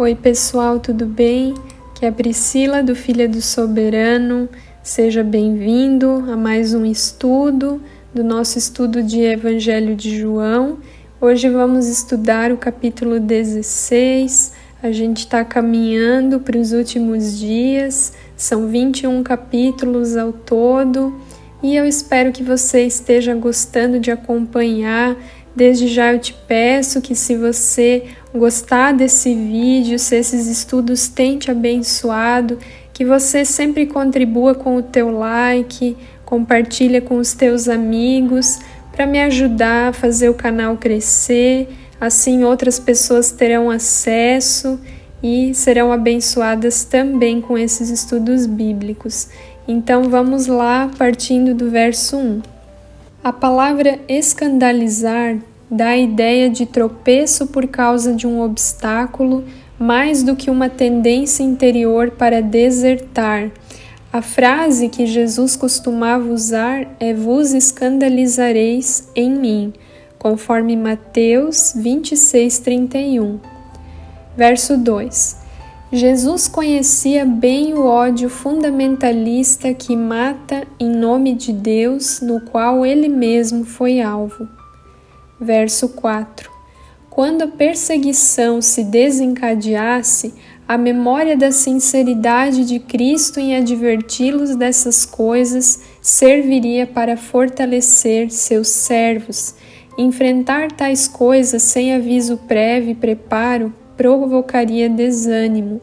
Oi pessoal, tudo bem? Aqui é a Priscila do Filha do Soberano. Seja bem-vindo a mais um estudo do nosso estudo de Evangelho de João. Hoje vamos estudar o capítulo 16. A gente está caminhando para os últimos dias, são 21 capítulos ao todo e eu espero que você esteja gostando de acompanhar. Desde já eu te peço que, se você gostar desse vídeo, se esses estudos têm te abençoado, que você sempre contribua com o teu like, compartilha com os teus amigos, para me ajudar a fazer o canal crescer. Assim outras pessoas terão acesso e serão abençoadas também com esses estudos bíblicos. Então vamos lá, partindo do verso 1. A palavra escandalizar dá a ideia de tropeço por causa de um obstáculo, mais do que uma tendência interior para desertar. A frase que Jesus costumava usar é "vos escandalizareis em mim", conforme Mateus 26:31. Verso 2. Jesus conhecia bem o ódio fundamentalista que mata em nome de Deus, no qual ele mesmo foi alvo. Verso 4. Quando a perseguição se desencadeasse, a memória da sinceridade de Cristo em adverti-los dessas coisas serviria para fortalecer seus servos. Enfrentar tais coisas sem aviso prévio e preparo provocaria desânimo.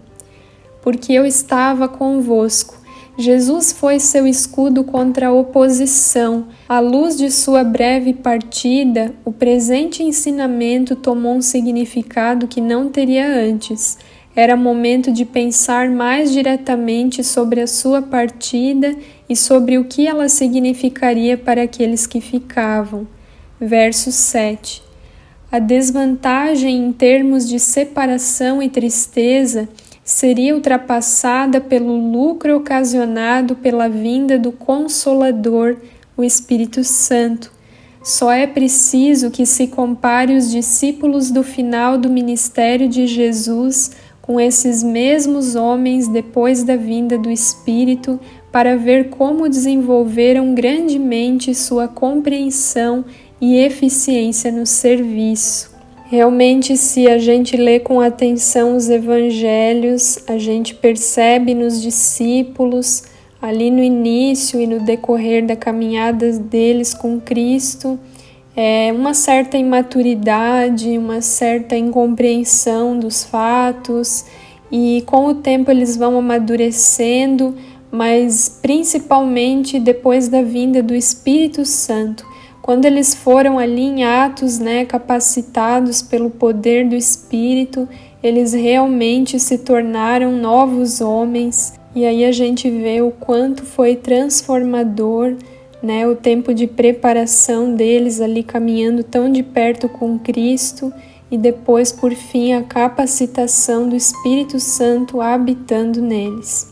Porque eu estava convosco. Jesus foi seu escudo contra a oposição. À luz de sua breve partida, o presente ensinamento tomou um significado que não teria antes. Era momento de pensar mais diretamente sobre a sua partida e sobre o que ela significaria para aqueles que ficavam. Verso 7. A desvantagem em termos de separação e tristeza seria ultrapassada pelo lucro ocasionado pela vinda do Consolador, o Espírito Santo. Só é preciso que se compare os discípulos do final do ministério de Jesus com esses mesmos homens depois da vinda do Espírito para ver como desenvolveram grandemente sua compreensão e eficiência no serviço. Realmente, se a gente lê com atenção os evangelhos, a gente percebe nos discípulos, ali no início e no decorrer da caminhada deles com Cristo, uma certa imaturidade, uma certa incompreensão dos fatos, e com o tempo eles vão amadurecendo, mas principalmente depois da vinda do Espírito Santo. Quando eles foram ali em Atos, capacitados pelo poder do Espírito, eles realmente se tornaram novos homens. E aí a gente vê o quanto foi transformador, o tempo de preparação deles ali caminhando tão de perto com Cristo, e depois, por fim, a capacitação do Espírito Santo habitando neles.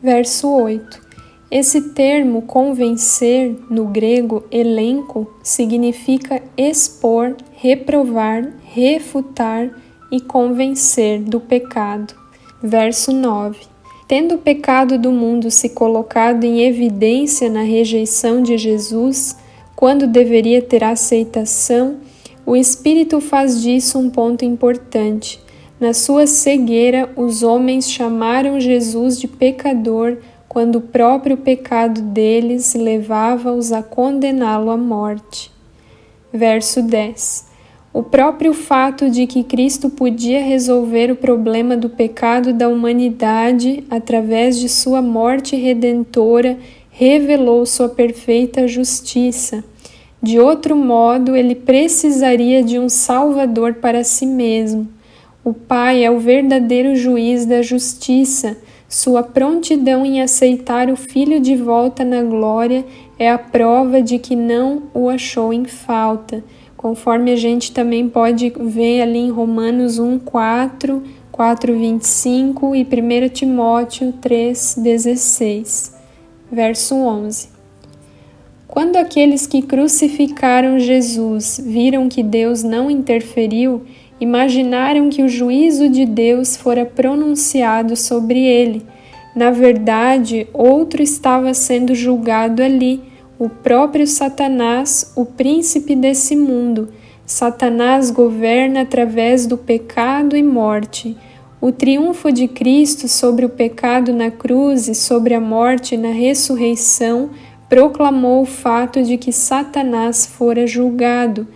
Verso 8. Esse termo convencer, no grego elenco, significa expor, reprovar, refutar e convencer do pecado. Verso 9. Tendo o pecado do mundo se colocado em evidência na rejeição de Jesus, quando deveria ter aceitação, o Espírito faz disso um ponto importante. Na sua cegueira, os homens chamaram Jesus de pecador, quando o próprio pecado deles levava-os a condená-lo à morte. Verso 10. O próprio fato de que Cristo podia resolver o problema do pecado da humanidade através de sua morte redentora revelou sua perfeita justiça. De outro modo, ele precisaria de um Salvador para si mesmo. O Pai é o verdadeiro juiz da justiça. Sua prontidão em aceitar o Filho de volta na glória é a prova de que não o achou em falta, conforme a gente também pode ver ali em Romanos 1:4, 4:25 e 1 Timóteo 3:16. Verso 11. Quando aqueles que crucificaram Jesus viram que Deus não interferiu imaginaram que o juízo de Deus fora pronunciado sobre ele. Na verdade, outro estava sendo julgado ali, o próprio Satanás, o príncipe desse mundo. Satanás governa através do pecado e morte. O triunfo de Cristo sobre o pecado na cruz e sobre a morte na ressurreição proclamou o fato de que Satanás fora julgado.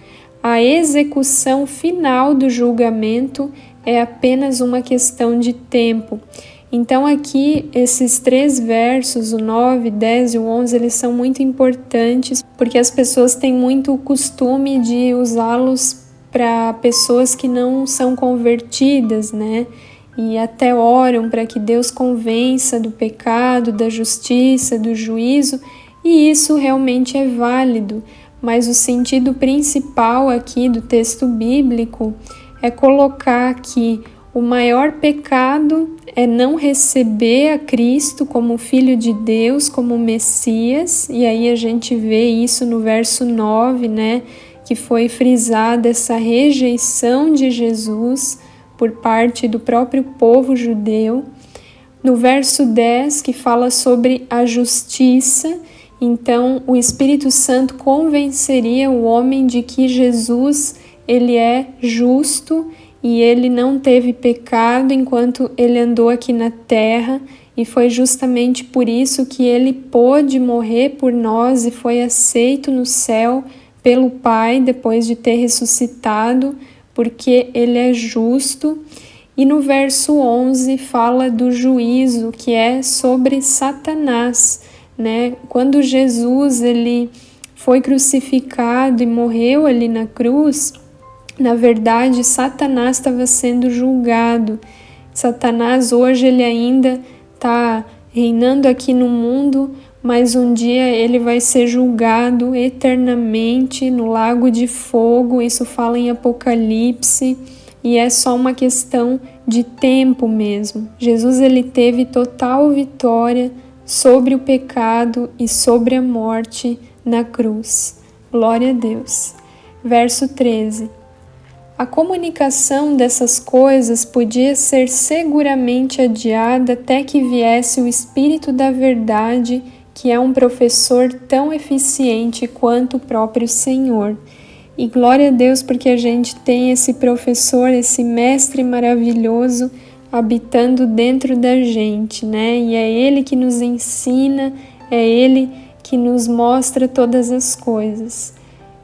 A execução final do julgamento é apenas uma questão de tempo. Então aqui, esses 3 versos, o 9, 10 e o 11, eles são muito importantes, porque as pessoas têm muito o costume de usá-los para pessoas que não são convertidas, né? E até oram para que Deus convença do pecado, da justiça, do juízo, e isso realmente é válido. Mas o sentido principal aqui do texto bíblico é colocar que o maior pecado é não receber a Cristo como Filho de Deus, como Messias, e aí a gente vê isso no verso 9, né, que foi frisada essa rejeição de Jesus por parte do próprio povo judeu. No verso 10, que fala sobre a justiça, então o Espírito Santo convenceria o homem de que Jesus, ele é justo e ele não teve pecado enquanto ele andou aqui na terra, e foi justamente por isso que ele pôde morrer por nós e foi aceito no céu pelo Pai depois de ter ressuscitado, porque ele é justo. E no verso 11 fala do juízo, que é sobre Satanás, né? Quando Jesus ele foi crucificado e morreu ali na cruz, na verdade, Satanás estava sendo julgado. Satanás hoje ele ainda está reinando aqui no mundo, mas um dia ele vai ser julgado eternamente no lago de fogo. Isso fala em Apocalipse, e é só uma questão de tempo mesmo. Jesus ele teve total vitória sobre o pecado e sobre a morte na cruz. Glória a Deus. Verso 13. A comunicação dessas coisas podia ser seguramente adiada até que viesse o Espírito da Verdade, que é um professor tão eficiente quanto o próprio Senhor. E glória a Deus porque a gente tem esse professor, esse mestre maravilhoso habitando dentro da gente, né? E é Ele que nos ensina, é Ele que nos mostra todas as coisas.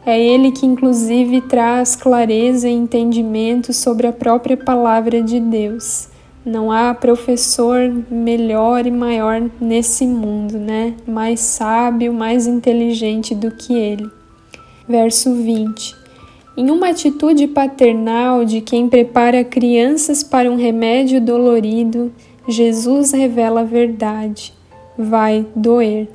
É Ele que inclusive traz clareza e entendimento sobre a própria palavra de Deus. Não há professor melhor e maior nesse mundo, né? Mais sábio, mais inteligente do que Ele. Verso 20. Em uma atitude paternal de quem prepara crianças para um remédio dolorido, Jesus revela a verdade. Vai doer.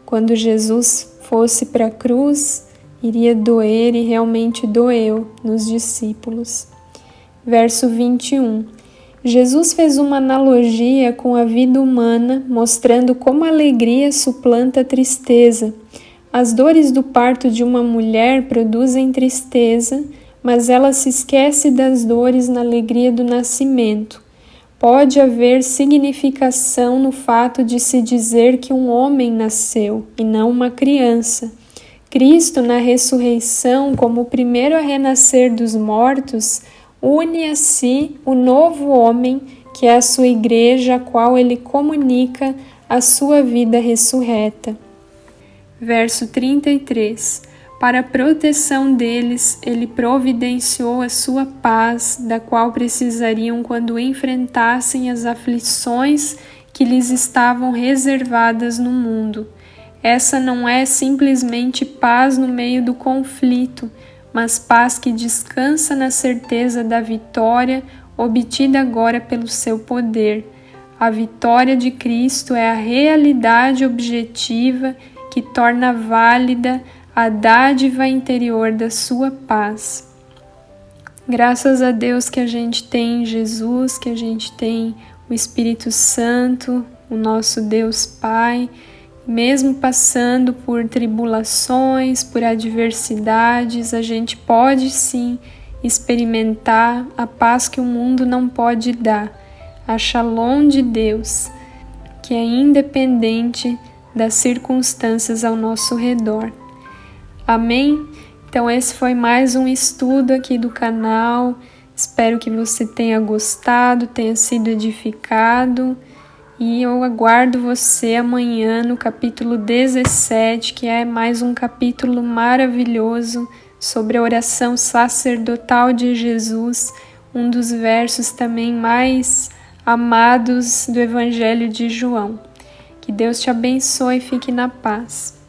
Quando Jesus fosse para a cruz, iria doer e realmente doeu nos discípulos. Verso 21. Jesus fez uma analogia com a vida humana, mostrando como a alegria suplanta a tristeza. As dores do parto de uma mulher produzem tristeza, mas ela se esquece das dores na alegria do nascimento. Pode haver significação no fato de se dizer que um homem nasceu e não uma criança. Cristo, na ressurreição, como o primeiro a renascer dos mortos, une a si o novo homem, que é a sua igreja, a qual ele comunica a sua vida ressurreta. Verso 33. Para a proteção deles, ele providenciou a sua paz, da qual precisariam quando enfrentassem as aflições que lhes estavam reservadas no mundo. Essa não é simplesmente paz no meio do conflito, mas paz que descansa na certeza da vitória obtida agora pelo seu poder. A vitória de Cristo é a realidade objetiva que torna válida a dádiva interior da sua paz. Graças a Deus que a gente tem Jesus, que a gente tem o Espírito Santo, o nosso Deus Pai. Mesmo passando por tribulações, por adversidades, a gente pode sim experimentar a paz que o mundo não pode dar, a Shalom de Deus, que é independente das circunstâncias ao nosso redor. Amém? Então esse foi mais um estudo aqui do canal. Espero que você tenha gostado, tenha sido edificado. E eu aguardo você amanhã no capítulo 17, que é mais um capítulo maravilhoso sobre a oração sacerdotal de Jesus, um dos versos também mais amados do Evangelho de João. Que Deus te abençoe e fique na paz.